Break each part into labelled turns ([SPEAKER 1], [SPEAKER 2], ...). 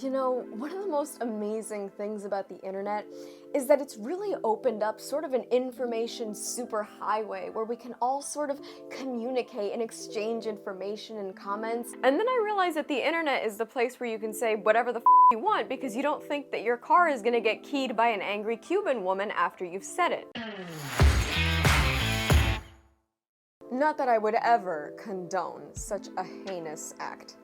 [SPEAKER 1] You know, one of the most amazing things about the internet is that it's really opened up sort of an information superhighway where we can all sort of communicate and exchange information and comments. And then I realized that the internet is the place where you can say whatever the you want because you don't think that your car is gonna get keyed by an angry Cuban woman after you've said it. Not that I would ever condone such a heinous act.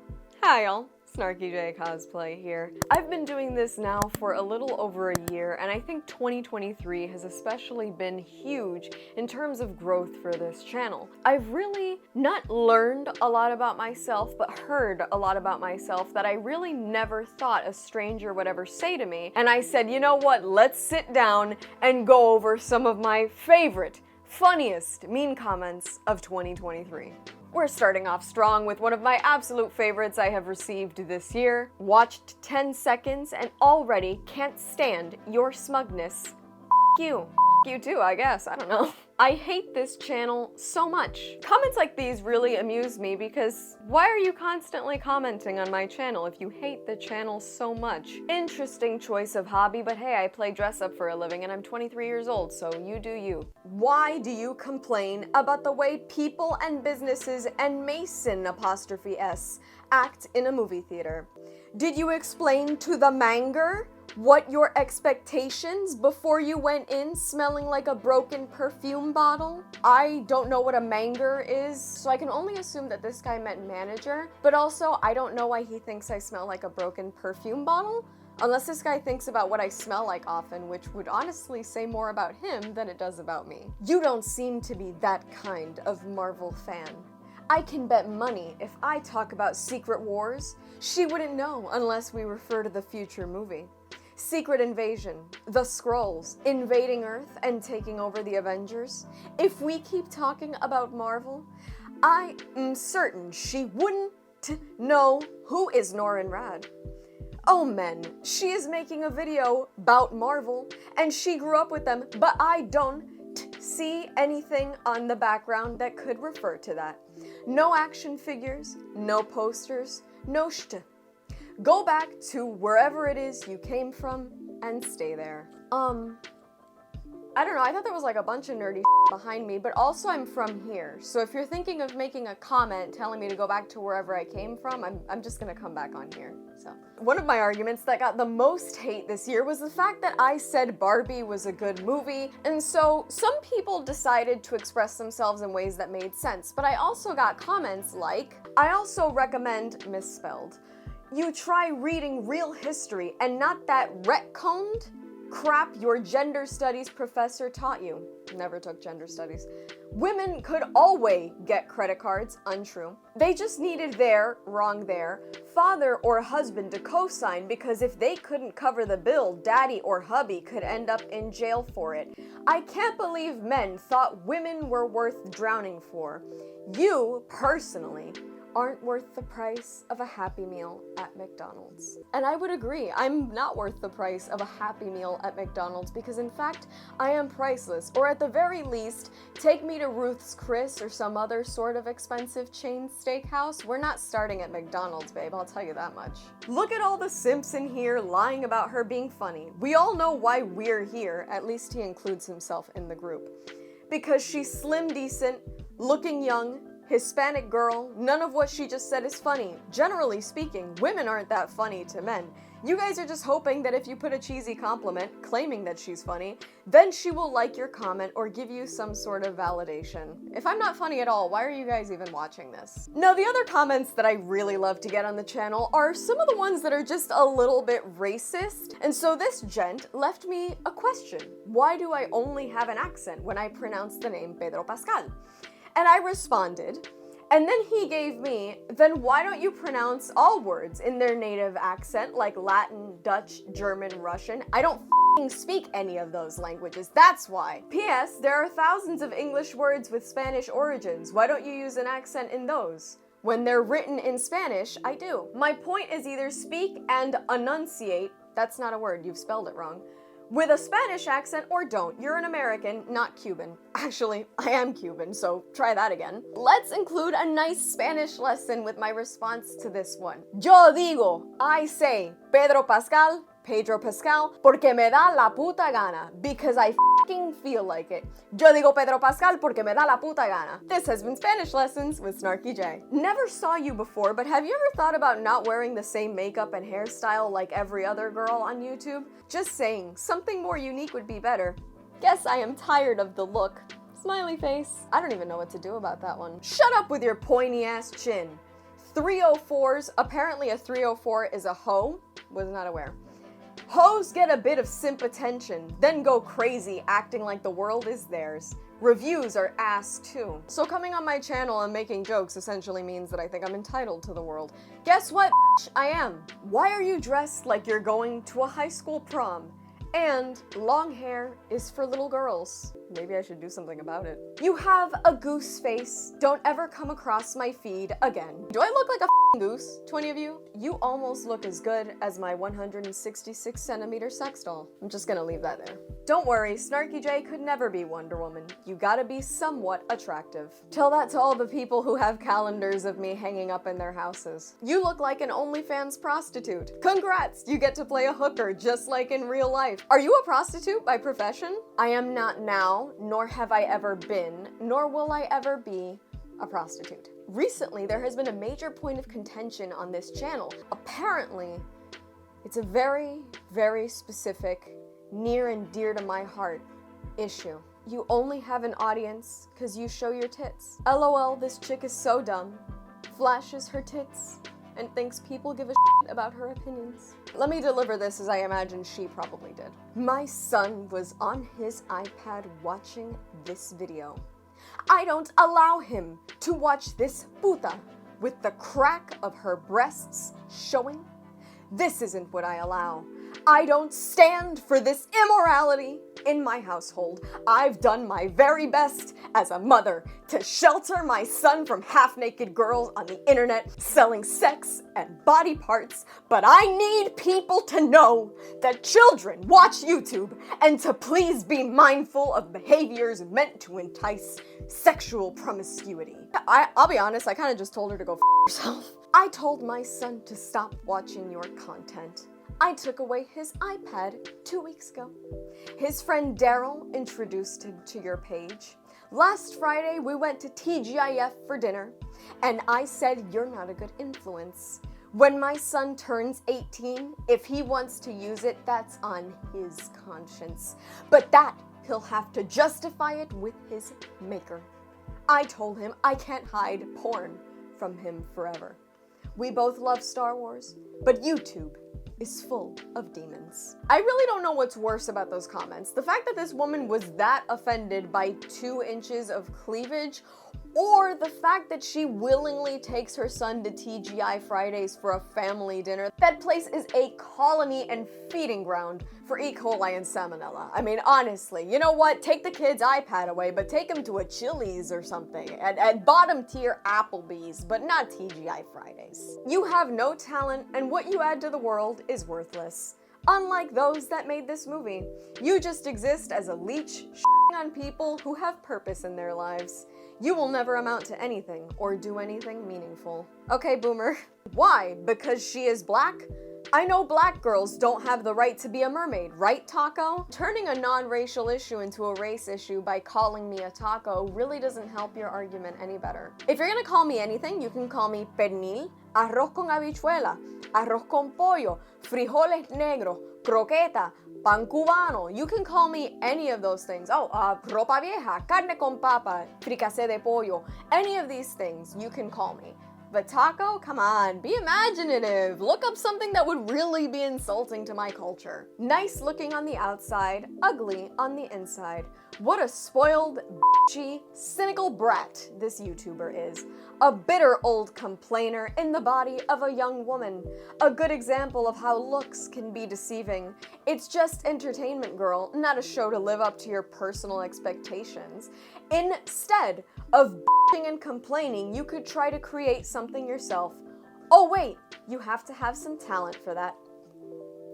[SPEAKER 1] Hi y'all. Snarky J Cosplay here. I've been doing this now for a little over a year, and I think 2023 has especially been huge in terms of growth for this channel. I've really not learned a lot about myself, but heard a lot about myself that I really never thought a stranger would ever say to me, and I said, you know what, let's sit down and go over some of my favorite, funniest mean comments of 2023. We're starting off strong with one of my absolute favorites I have received this year. Watched 10 seconds and already can't stand your smugness. F you. F you too, I guess. I don't know. I hate this channel so much. Comments like these really amuse me because why are you constantly commenting on my channel if you hate the channel so much? Interesting choice of hobby, but hey, I play dress up for a living and I'm 23 years old, so you do you. Why do you complain about the way people and businesses and Mason '(S) act in a movie theater? Did you explain to the manger what your expectations before you went in smelling like a broken perfume bottle? I don't know what a manger is, so I can only assume that this guy meant manager, but also I don't know why he thinks I smell like a broken perfume bottle, unless this guy thinks about what I smell like often, which would honestly say more about him than it does about me. You don't seem to be that kind of Marvel fan. I can bet money if I talk about Secret Wars, she wouldn't know unless we refer to the future movie. Secret Invasion, the Skrulls, invading Earth and taking over the Avengers. If we keep talking about Marvel, I am certain she wouldn't know who is Norrin Rad. Oh men, she is making a video about Marvel and she grew up with them, but I don't see anything on the background that could refer to that. No action figures, no posters, no shit. Go back to wherever it is you came from and stay there. I don't know, I thought there was like a bunch of nerdy behind me, but also I'm from here. So if you're thinking of making a comment telling me to go back to wherever I came from, I'm just gonna come back on here, so. One of my arguments that got the most hate this year was the fact that I said Barbie was a good movie, and so some people decided to express themselves in ways that made sense, but I also got comments like, I also recommend misspelled. You try reading real history and not that retconned crap your gender studies professor taught you. Never took gender studies. Women could always get credit cards, untrue. They just needed their, wrong there, father or husband to co-sign because if they couldn't cover the bill, daddy or hubby could end up in jail for it. I can't believe men thought women were worth drowning for. You, personally, aren't worth the price of a Happy Meal at McDonald's. And I would agree, I'm not worth the price of a Happy Meal at McDonald's because in fact, I am priceless, or at the very least, take me to Ruth's Chris or some other sort of expensive chain steakhouse. We're not starting at McDonald's, babe, I'll tell you that much. Look at all the simps in here lying about her being funny. We all know why we're here, at least he includes himself in the group. Because she's slim decent, looking young, Hispanic girl, none of what she just said is funny. Generally speaking, women aren't that funny to men. You guys are just hoping that if you put a cheesy compliment, claiming that she's funny, then she will like your comment or give you some sort of validation. If I'm not funny at all, why are you guys even watching this? Now, the other comments that I really love to get on the channel are some of the ones that are just a little bit racist. And so this gent left me a question. Why do I only have an accent when I pronounce the name Pedro Pascal? And I responded, and then he gave me, then why don't you pronounce all words in their native accent like Latin, Dutch, German, Russian? I don't f***ing speak any of those languages, that's why. P.S. There are thousands of English words with Spanish origins. Why don't you use an accent in those? When they're written in Spanish, I do. My point is either speak and enunciate, that's not a word, you've spelled it wrong, with a Spanish accent, or don't. You're an American, not Cuban. Actually, I am Cuban, so try that again. Let's include a nice Spanish lesson with my response to this one. Yo digo, I say, Pedro Pascal, porque me da la puta gana, because I fucking feel like it. Yo digo Pedro Pascal porque me da la puta gana. This has been Spanish Lessons with Snarky J. Never saw you before, but have you ever thought about not wearing the same makeup and hairstyle like every other girl on YouTube? Just saying, something more unique would be better. Guess I am tired of the look. Smiley face. I don't even know what to do about that one. Shut up with your pointy ass chin. 304s, apparently a 304 is a hoe. Was not aware. Hoes get a bit of simp attention, then go crazy acting like the world is theirs. Reviews are ass too. So coming on my channel and making jokes essentially means that I think I'm entitled to the world. Guess what, I am. Why are you dressed like you're going to a high school prom? And long hair is for little girls. Maybe I should do something about it. You have a goose face. Don't ever come across my feed again. Do I look like a goose to any of you? You almost look as good as my 166 centimeter sex doll. I'm just gonna leave that there. Don't worry, Snarky J could never be Wonder Woman. You gotta be somewhat attractive. Tell that to all the people who have calendars of me hanging up in their houses. You look like an OnlyFans prostitute. Congrats, you get to play a hooker just like in real life. Are you a prostitute by profession? I am not now, nor have I ever been, nor will I ever be a prostitute. Recently, there has been a major point of contention on this channel. Apparently, it's a very, very specific, near and dear to my heart issue. You only have an audience because you show your tits. LOL, this chick is so dumb, flashes her tits, and thinks people give a shit about her opinions. Let me deliver this as I imagine she probably did. My son was on his iPad watching this video. I don't allow him to watch this puta with the crack of her breasts showing. This isn't what I allow. I don't stand for this immorality in my household. I've done my very best as a mother to shelter my son from half-naked girls on the internet selling sex and body parts, but I need people to know that children watch YouTube and to please be mindful of behaviors meant to entice sexual promiscuity. I'll be honest, I kind of just told her to go f herself. I told my son to stop watching your content. I took away his iPad 2 weeks ago. His friend Daryl introduced him to your page. Last Friday, we went to TGIF for dinner, and I said you're not a good influence. When my son turns 18, if he wants to use it, that's on his conscience. But that, he'll have to justify it with his maker. I told him I can't hide porn from him forever. We both love Star Wars, but YouTube is full of demons. I really don't know what's worse about those comments. The fact that this woman was that offended by 2 inches of cleavage, or the fact that she willingly takes her son to TGI Fridays for a family dinner. That place is a colony and feeding ground for E. coli and salmonella. I mean, honestly, you know what? Take the kid's iPad away, but take him to a Chili's or something. At bottom tier Applebee's, but not TGI Fridays. You have no talent, and what you add to the world is worthless. Unlike those that made this movie, you just exist as a leech on people who have purpose in their lives. You will never amount to anything or do anything meaningful. Okay, boomer. Why? Because she is black? I know black girls don't have the right to be a mermaid, right, Taco? Turning a non-racial issue into a race issue by calling me a taco really doesn't help your argument any better. If you're gonna call me anything, you can call me pernil, arroz con habichuela, arroz con pollo, frijoles negros, croqueta, pan cubano. You can call me any of those things. Oh, ropa vieja, carne con papa, fricasé de pollo. Any of these things you can call me. But taco? Come on, be imaginative. Look up something that would really be insulting to my culture. Nice looking on the outside, ugly on the inside. What a spoiled, bitchy, cynical brat this YouTuber is. A bitter old complainer in the body of a young woman. A good example of how looks can be deceiving. It's just entertainment, girl, not a show to live up to your personal expectations. Instead of bitching and complaining, you could try to create something yourself. Oh wait, you have to have some talent for that.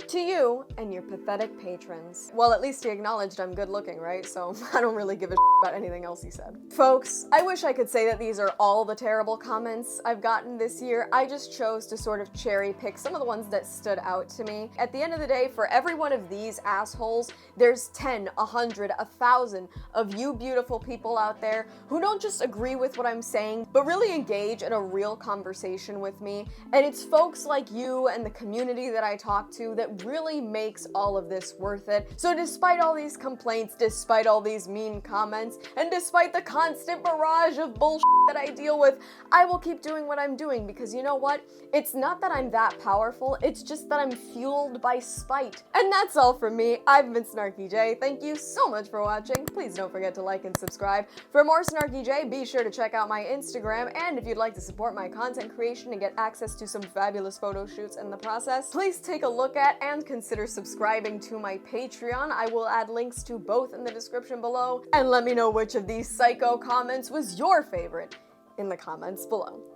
[SPEAKER 1] To you and your pathetic patrons. Well, at least he acknowledged I'm good looking, right? So I don't really give a about anything else he said. Folks, I wish I could say that these are all the terrible comments I've gotten this year. I just chose to sort of cherry pick some of the ones that stood out to me. At the end of the day, for every one of these assholes, there's 10, 100, 1,000 of you beautiful people out there who don't just agree with what I'm saying, but really engage in a real conversation with me. And it's folks like you and the community that I talk to that really makes all of this worth it. So despite all these complaints, despite all these mean comments, and despite the constant barrage of bullshit that I deal with, I will keep doing what I'm doing because you know what? It's not that I'm that powerful, it's just that I'm fueled by spite. And that's all from me. I've been Snarky J. Thank you so much for watching. Please don't forget to like and subscribe. For more Snarky J, be sure to check out my Instagram, and if you'd like to support my content creation and get access to some fabulous photo shoots in the process, please take a look at and consider subscribing to my Patreon. I will add links to both in the description below, and let me know which of these psycho comments was your favorite in the comments below.